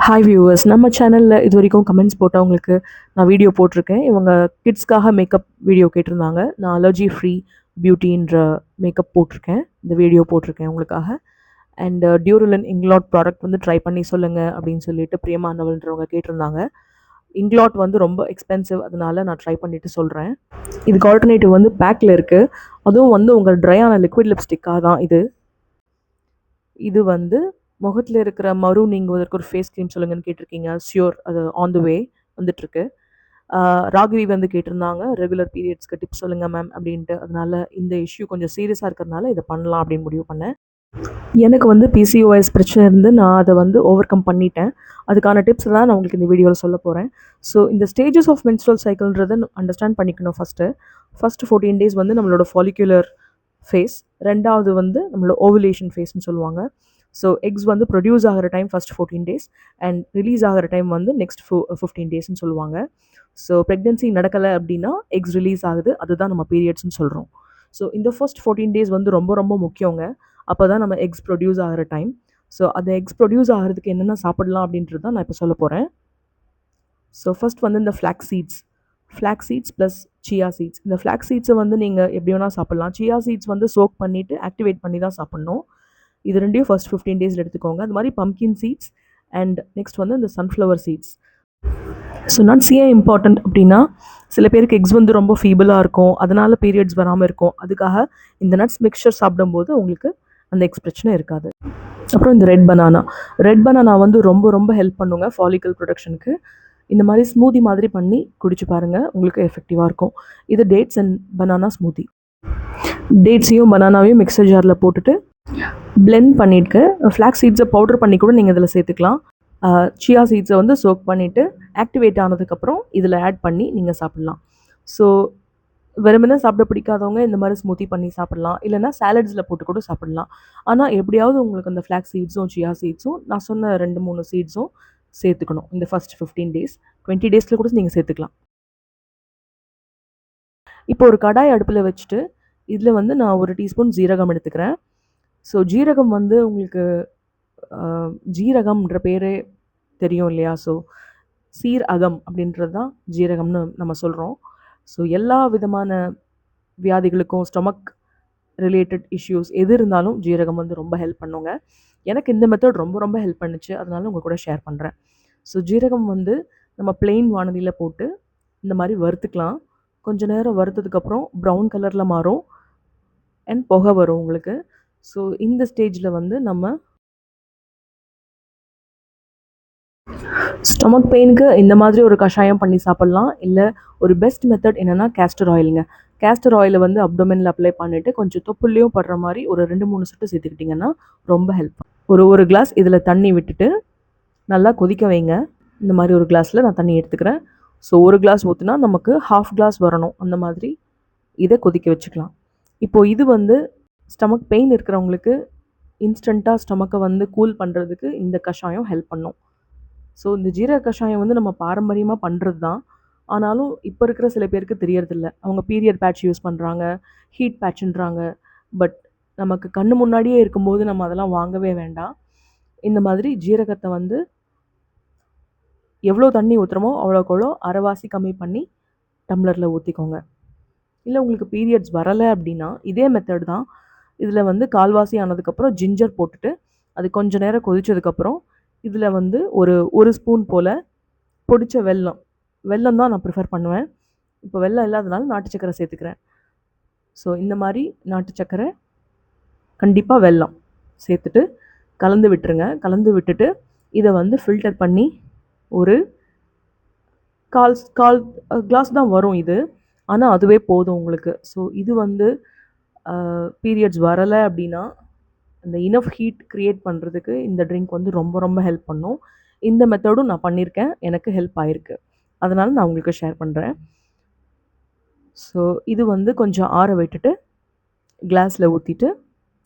Hi viewers, நம்ம சேனலில் இது வரைக்கும் கமெண்ட்ஸ் போட்டவங்களுக்கு நான் வீடியோ போட்டிருக்கேன். இவங்க கிட்ஸ்க்காக மேக்கப் வீடியோ கேட்டிருந்தாங்க. நான் அலர்ஜி ஃப்ரீ பியூட்டின்ற மேக்கப் போட்டிருக்கேன். இந்த வீடியோ போட்டிருக்கேன் உங்களுக்காக. அண்ட் டியூரலின் இங்லாட் ப்ராடக்ட் வந்து ட்ரை பண்ணி சொல்லுங்கள் அப்படின்னு சொல்லிட்டு பிரியமானவள்ன்றவங்க கேட்டிருந்தாங்க. இங்லாட் வந்து ரொம்ப எக்ஸ்பென்சிவ், அதனால நான் ட்ரை பண்ணிவிட்டு சொல்கிறேன். இதுக்கு ஆல்டர்னேட்டிவ் வந்து பேக்கில் இருக்குது. அதுவும் வந்து உங்கள் ட்ரையான லிக்விட் லிப்ஸ்டிக்காக தான் இது வந்து முகத்தில் இருக்கிற மறு நீங்குவதற்கு ஒரு ஃபேஸ் க்ரீம் சொல்லுங்கன்னு கேட்டிருக்கீங்க. ஷியோர், அது ஆன் த வே வந்துட்டுருக்கு. ராகவி வந்து கேட்டிருந்தாங்க ரெகுலர் பீரியட்ஸ்க்கு டிப்ஸ் சொல்லுங்கள் மேம் அப்படின்ட்டு. அதனால இந்த இஷ்யூ கொஞ்சம் சீரியஸாக இருக்கிறதுனால இதை பண்ணலாம் அப்படின்னு முடிவு பண்ணேன். எனக்கு வந்து பிசிஓஎஸ் பிரச்சனை இருந்து நான் அதை வந்து ஓவர் கம் பண்ணிட்டேன். அதுக்கான டிப்ஸ் தான் நான் உங்களுக்கு இந்த வீடியோவில் சொல்ல போகிறேன். ஸோ இந்த ஸ்டேஜஸ் ஆஃப் மென்ஸ்ட்ரல் சைக்கிள்ன்றதை அண்டர்ஸ்டாண்ட் பண்ணிக்கணும். ஃபஸ்ட்டு 14 டேஸ் வந்து நம்மளோட ஃபாலிகுலர் ஃபேஸ், ரெண்டாவது வந்து நம்மளோட ஓவுலேஷன் ஃபேஸ்ன்னு சொல்லுவாங்க. ஸோ எக்ஸ் வந்து ப்ரொடியூஸ் ஆகிற time first 14 days and release ஆகிற டைம் வந்து நெக்ஸ்ட் 15 டேஸ்ன்னு சொல்லுவாங்க. ஸோ ப்ரெக்னென்சி நடக்கலை அப்படின்னா எக்ஸ் ரிலீஸ் ஆகுது, அதுதான் நம்ம பீரியட்ஸ்ன்னு சொல்கிறோம். ஸோ இந்த ஃபர்ஸ்ட் 14 டேஸ் வந்து ரொம்ப ரொம்ப முக்கியங்க. அப்போ தான் நம்ம எக்ஸ் ப்ரொடியூஸ் ஆகிற டைம். ஸோ அந்த எக்ஸ் ப்ரொடியூஸ் ஆகிறதுக்கு என்னென்ன சாப்பிடலாம் அப்படின்றது தான் நான் இப்போ சொல்ல போகிறேன். ஸோ ஃபர்ஸ்ட் வந்து இந்த flax seeds plus chia seeds. இந்த ஃப்ளாக்ஸ் சீட்ஸை வந்து நீங்கள் எப்படி வேணால் சாப்பிட்லாம். சியா சீட்ஸ் வந்து சோக் பண்ணிவிட்டு ஆக்டிவேட் பண்ணி தான் சாப்பிட்ணும். இது ரெண்டையும் ஃபர்ஸ்ட் 15 டேஸில் எடுத்துக்கோங்க. அது மாதிரி பம்கின் சீட்ஸ் அண்ட் நெக்ஸ்ட் வந்து இந்த சன்ஃப்ளவர் சீட்ஸ். ஸோ நட்ஸ் ஏன் இம்பார்ட்டண்ட் அப்படின்னா, சில பேருக்கு எக்ஸ் வந்து ரொம்ப ஃபீபிளாக இருக்கும், அதனால் பீரியட்ஸ் வராமல் இருக்கும். அதுக்காக இந்த நட்ஸ் மிக்சர் சாப்பிடும்போது உங்களுக்கு அந்த எக்ஸ் பிரச்சனை இருக்காது. அப்புறம் இந்த ரெட் பனானா வந்து ரொம்ப ரொம்ப ஹெல்ப் பண்ணுங்க ஃபாலிக்கல் ப்ரொடக்ஷனுக்கு. இந்த மாதிரி ஸ்மூதி மாதிரி பண்ணி குடிச்சு பாருங்கள், உங்களுக்கு எஃபெக்டிவாக இருக்கும். இது டேட்ஸ் அண்ட் பனானா ஸ்மூதி. டேட்ஸையும் பனானாவையும் மிக்சர் ஜாரில் போட்டுட்டு பிளெண்ட் பண்ணிட்டு ஃப்ளாக்ஸ் சீட்ஸை பவுடர் பண்ணி கூட நீங்கள் இதில் சேர்த்துக்கலாம். சியா சீட்ஸை வந்து சோக் பண்ணிவிட்டு ஆக்டிவேட் ஆனதுக்கப்புறம் இதில் ஆட் பண்ணி நீங்கள் சாப்பிட்லாம். ஸோ வெறுமனே சாப்பிட பிடிக்காதவங்க இந்த மாதிரி ஸ்மூத்தி பண்ணி சாப்பிட்லாம், இல்லைனா சாலட்ஸில் போட்டு கூட சாப்பிட்லாம். ஆனால் எப்படியாவது உங்களுக்கு அந்த ஃப்ளாக்ஸ் சீட்ஸும் சியா சீட்ஸும் நான் சொன்ன 2-3 சீட்ஸும் சேர்த்துக்கணும் இந்த ஃபஸ்ட் 15 டேஸ். 20 டேஸில் கூட நீங்கள் சேர்த்துக்கலாம். இப்போ ஒரு கடாய் அடுப்பில் வச்சுட்டு இதில் வந்து நான் 1 டீஸ்பூன் ஜீரகம் எடுத்துக்கிறேன். ஸோ ஜீரகம் வந்து உங்களுக்கு ஜீரகம்ன்ற பேரே தெரியும் இல்லையா? ஸோ சீர் அகம் அப்படின்றது தான் ஜீரகம்னு நம்ம சொல்கிறோம். ஸோ எல்லா விதமான வியாதிகளுக்கும் ஸ்டொமக் ரிலேட்டட் இஷ்யூஸ் எது இருந்தாலும் ஜீரகம் வந்து ரொம்ப ஹெல்ப் பண்ணுங்க. எனக்கு இந்த மெத்தட் ரொம்ப ரொம்ப ஹெல்ப் பண்ணுச்சு, அதனால உங்கள் கூட ஷேர் பண்ணுறேன். ஸோ ஜீரகம் வந்து நம்ம பிளெயின் வானலியில் போட்டு இந்த மாதிரி வறுத்துக்கலாம். கொஞ்சம் நேரம் வறுத்ததுக்கப்புறம் ப்ரௌன் கலரில் மாறும் அண்ட் புகை வரும் உங்களுக்கு. ஸோ இந்த ஸ்டேஜில் வந்து நம்ம ஸ்டொமக் பெயினுக்கு இந்த மாதிரி ஒரு கஷாயம் பண்ணி சாப்பிட்லாம். இல்லை ஒரு பெஸ்ட் மெத்தட் என்னென்னா கேஸ்டர் ஆயிலுங்க. கேஸ்டர் ஆயிலை வந்து அப்டோமெனில் அப்ளை பண்ணிவிட்டு கொஞ்சம் தொப்புள்ளையும் படுற மாதிரி ஒரு 2-3 சொட்டு சேர்த்துக்கிட்டிங்கன்னா ரொம்ப ஹெல்ப். ஒரு கிளாஸ் இதில் தண்ணி விட்டுட்டு நல்லா கொதிக்க வைங்க. இந்த மாதிரி ஒரு கிளாஸில் நான் தண்ணி எடுத்துக்கிறேன். ஸோ ஒரு கிளாஸ் ஊற்றுனா நமக்கு 1/2 கிளாஸ் வரணும். அந்த மாதிரி இதை கொதிக்க வச்சுக்கலாம். இப்போது இது வந்து ஸ்டமக் பெயின் இருக்கிறவங்களுக்கு இன்ஸ்டண்ட்டாக ஸ்டமக்கை வந்து கூல் பண்ணுறதுக்கு இந்த கஷாயம் ஹெல்ப் பண்ணும். ஸோ இந்த ஜீரக கஷாயம் வந்து நம்ம பாரம்பரியமாக பண்ணுறது தான். ஆனாலும் இப்போ இருக்கிற சில பேருக்கு தெரியறதில்ல. அவங்க பீரியட் பேட்ச் யூஸ் பண்ணுறாங்க, ஹீட் பேட்ச்ன்றாங்க. பட் நமக்கு கண்ணு முன்னாடியே இருக்கும்போது நம்ம அதெல்லாம் வாங்கவே வேண்டாம். இந்த மாதிரி ஜீரகத்தை வந்து எவ்வளோ தண்ணி ஊற்றுறமோ அவ்வளோக்கு அரைவாசி கம்மி பண்ணி டம்ளரில் ஊற்றிக்கோங்க. இல்லை உங்களுக்கு பீரியட்ஸ் வரலை அப்படின்னா இதே மெத்தட் தான். இதில் வந்து கால்வாசி ஆனதுக்கப்புறம் ஜிஞ்சர் போட்டுட்டு அது கொஞ்சம் நேரம் கொதித்ததுக்கப்புறம் இதில் வந்து ஒரு ஸ்பூன் போல் பொடிச்ச வெல்லம் தான் நான் ப்ரிஃபர் பண்ணுவேன். இப்போ வெல்லம் இல்லாதனால நாட்டு சக்கரை சேர்த்துக்கிறேன். ஸோ இந்த மாதிரி நாட்டு சக்கரை, கண்டிப்பாக வெல்லம் சேர்த்துட்டு கலந்து விட்டுருங்க. கலந்து விட்டுட்டு இதை வந்து ஃபில்டர் பண்ணி ஒரு கால் கிளாஸ் தான் வரும் இது, ஆனால் அதுவே போதும் உங்களுக்கு. ஸோ இது வந்து பீரியட்ஸ் வரலை அப்படின்னா அந்த இனஃப் ஹீட் க்ரியேட் பண்ணுறதுக்கு இந்த ட்ரிங்க் வந்து ரொம்ப ரொம்ப ஹெல்ப் பண்ணும். இந்த மெத்தடும் நான் பண்ணியிருக்கேன், எனக்கு ஹெல்ப் ஆகிருக்கு. அதனால் நான் உங்களுக்கு ஷேர் பண்ணுறேன். ஸோ இது வந்து கொஞ்சம் ஆற விட்டுட்டு கிளாஸில் ஊற்றிட்டு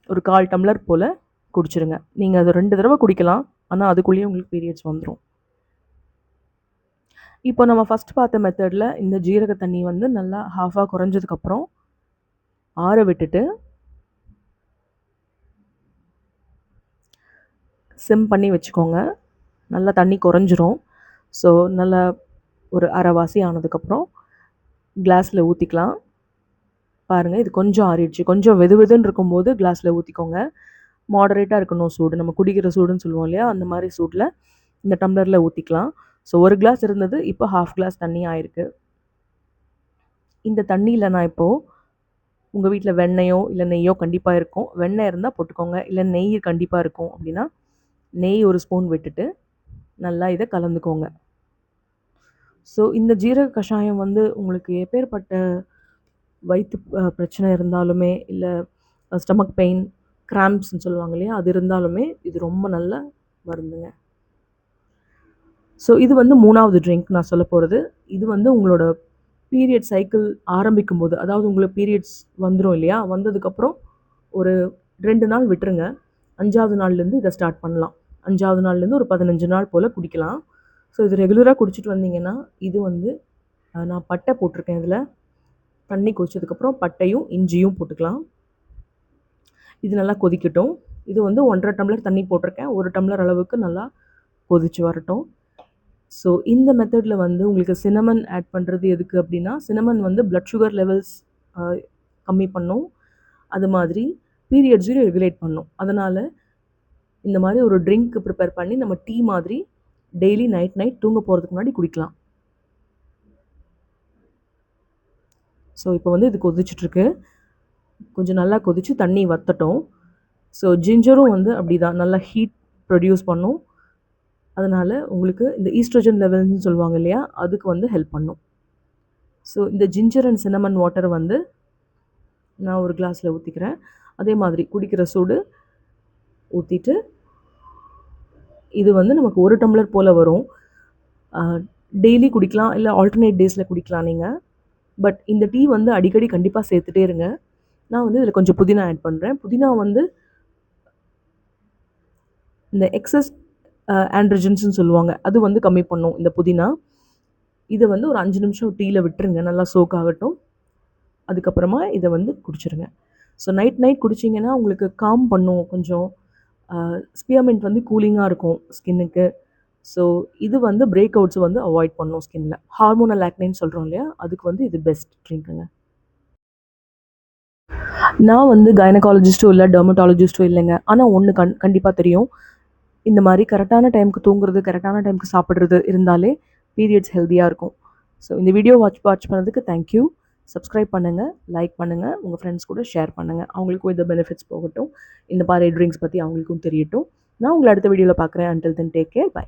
ஒரு 1/4 டம்ளர் போல் குடிச்சிருங்க. நீங்கள் அது 2 தடவை குடிக்கலாம், ஆனால் அதுக்குள்ளேயே உங்களுக்கு பீரியட்ஸ் வந்துடும். இப்போ நம்ம ஃபஸ்ட் பார்த்த மெத்தடில் இந்த ஜீரக தண்ணி வந்து நல்லா ஹாஃபாக குறைஞ்சதுக்கப்புறம் ஆற விட்டுட்டு சிம் பண்ணி வச்சுக்கோங்க. நல்லா தண்ணி குறைஞ்சிரும். ஸோ நல்லா ஒரு அரைவாசி ஆனதுக்கப்புறம் கிளாஸில் ஊற்றிக்கலாம். பாருங்கள், இது கொஞ்சம் ஆறிடுச்சு. கொஞ்சம் வெது வெதுன்னு இருக்கும்போது கிளாஸில் ஊற்றிக்கோங்க. மாடரேட்டாக இருக்கணும் சூடு. நம்ம குடிக்கிற சூடுன்னு சொல்லுவோம் இல்லையா, அந்த மாதிரி சூடில் இந்த டம்ளரில் ஊற்றிக்கலாம். ஸோ ஒரு கிளாஸ் இருந்தது, இப்போ 1/2 கிளாஸ் தண்ணி ஆயிருக்கு. இந்த தண்ணியில் நான் இப்போது, உங்கள் வீட்டில் வெண்ணெயோ இல்லை நெய்யோ கண்டிப்பாக இருக்கும். வெண்ணெய் இருந்தால் போட்டுக்கோங்க, இல்லை நெய் கண்டிப்பாக இருக்கும் அப்படின்னா நெய் ஒரு ஸ்பூன் விட்டுட்டு நல்லா இதை கலந்துக்கோங்க. ஸோ இந்த ஜீரக கஷாயம் வந்து உங்களுக்கு எப்பேற்பட்ட வயிற்று பிரச்சனை இருந்தாலுமே, இல்லை ஸ்டமக் பெயின், கிராம்ப்ஸ்ன்னு சொல்லுவாங்க இல்லையா, அது இருந்தாலுமே இது ரொம்ப நல்ல மருந்துங்க. ஸோ இது வந்து 3வது ட்ரிங்க் நான் சொல்ல போகிறது. இது வந்து உங்களோட பீரியட் சைக்கிள் ஆரம்பிக்கும் போது, அதாவது உங்களுக்கு பீரியட்ஸ் வந்துடும் இல்லையா, வந்ததுக்கப்புறம் ஒரு 2 நாள் விட்டுருங்க. 5வது நாள்லேருந்து இதை ஸ்டார்ட் பண்ணலாம். 5வது நாள்லேருந்து ஒரு 15 நாள் போல் குடிக்கலாம். ஸோ இது ரெகுலராக குடிச்சிட்டு வந்தீங்கன்னா, இது வந்து நான் பட்டை போட்டிருக்கேன் இதில். தண்ணி கொதிச்சதுக்கப்புறம் பட்டையும் இஞ்சியும் போட்டுக்கலாம். இது நல்லா கொதிக்கட்டும். இது வந்து 1.5 டம்ளர் தண்ணி போட்டிருக்கேன். 1 டம்ளர் அளவுக்கு நல்லா கொதிச்சு வரட்டும். ஸோ இந்த மெத்தடில் வந்து உங்களுக்கு சினமன் ஆட் பண்ணுறது எதுக்கு அப்படின்னா, சினமன் வந்து பிளட் சுகர் லெவல்ஸ் கம்மி பண்ணும். அது மாதிரி பீரியட்ஸையும் ரெகுலேட் பண்ணும். அதனால் இந்த மாதிரி ஒரு ட்ரிங்க் ப்ரிப்பேர் பண்ணி நம்ம டீ மாதிரி டெய்லி நைட் தூங்க போகிறதுக்கு முன்னாடி குடிக்கலாம். ஸோ இப்போ வந்து இது கொதிச்சிட்ருக்கு. கொஞ்சம் நல்லா கொதித்து தண்ணி வற்றட்டும். ஸோ ஜிஞ்சரும் வந்து அப்படி தான் நல்லா ஹீட் ப்ரொடியூஸ் பண்ணும். அதனால் உங்களுக்கு இந்த ஈஸ்ட்ரோஜன் லெவல்ஸ்னு சொல்லுவாங்க இல்லையா, அதுக்கு வந்து ஹெல்ப் பண்ணும். ஸோ இந்த ஜிஞ்சர் அண்ட் சினமன் வாட்டர் வந்து நான் ஒரு கிளாஸில் ஊற்றிக்கிறேன். அதே மாதிரி குடிக்கிற சூடு ஊற்றிட்டு, இது வந்து நமக்கு 1 டம்ளர் போல் வரும். டெய்லி குடிக்கலாம், இல்லை ஆல்டர்னேட் டேஸில் குடிக்கலாம் நீங்கள். பட் இந்த டீ வந்து அடிக்கடி கண்டிப்பாக சேர்த்துட்டே இருங்க. நான் வந்து இதில் கொஞ்சம் புதினா ஆட் பண்ணுறேன். புதினா வந்து இந்த எக்ஸஸ் ஆண்ட்ரோஜன்ஸ்னு சொல்லுவாங்க, அது வந்து கம்மி பண்ணும் இந்த புதினா. இதை வந்து ஒரு 5 நிமிஷம் டீயில் விட்டுருங்க, நல்லா சோக் ஆகட்டும். அதுக்கப்புறமா இதை வந்து குடிச்சிருங்க. ஸோ நைட் குடிச்சிங்கன்னா உங்களுக்கு காம் பண்ணும் கொஞ்சம். ஸ்பியர்மெண்ட் வந்து கூலிங்காக இருக்கும் ஸ்கின்னுக்கு. ஸோ இது வந்து பிரேக் அவுட்ஸ் வந்து அவாய்ட் பண்ணும் ஸ்கின்னில். ஹார்மோனல் ஆக்னேன்னு சொல்கிறோம் இல்லையா, அதுக்கு வந்து இது பெஸ்ட் ட்ரிங்க்குங்க. நான் வந்து கைனகாலஜிஸ்ட்டும் இல்லை, டெர்மட்டாலஜிஸ்ட்டும் இல்லைங்க. ஆனால் ஒன்று கண்டிப்பாக தெரியும். இந்த மாதிரி கரெக்டான டைமுக்கு தூங்குறது, கரெக்டான டைமுக்கு சாப்பிட்றது இருந்தாலே பீரியட்ஸ் ஹெல்த்தியாக இருக்கும். ஸோ இந்த வீடியோ வாட்ச் பண்ணதுக்கு தேங்க்யூ. சப்ஸ்கிரைப் பண்ணுங்கள், லைக் பண்ணுங்கள், உங்கள் ஃப்ரெண்ட்ஸ் கூட ஷேர் பண்ணுங்கள். அவங்களுக்கும் இந்த பெனிஃபிட்ஸ் போகட்டும். இந்த மாதிரி ட்ரிங்க்ஸ் பற்றி அவங்களுக்கும் தெரியட்டும். நான் உங்களை அடுத்த வீடியோவில் பார்க்குறேன். Until then take care, by.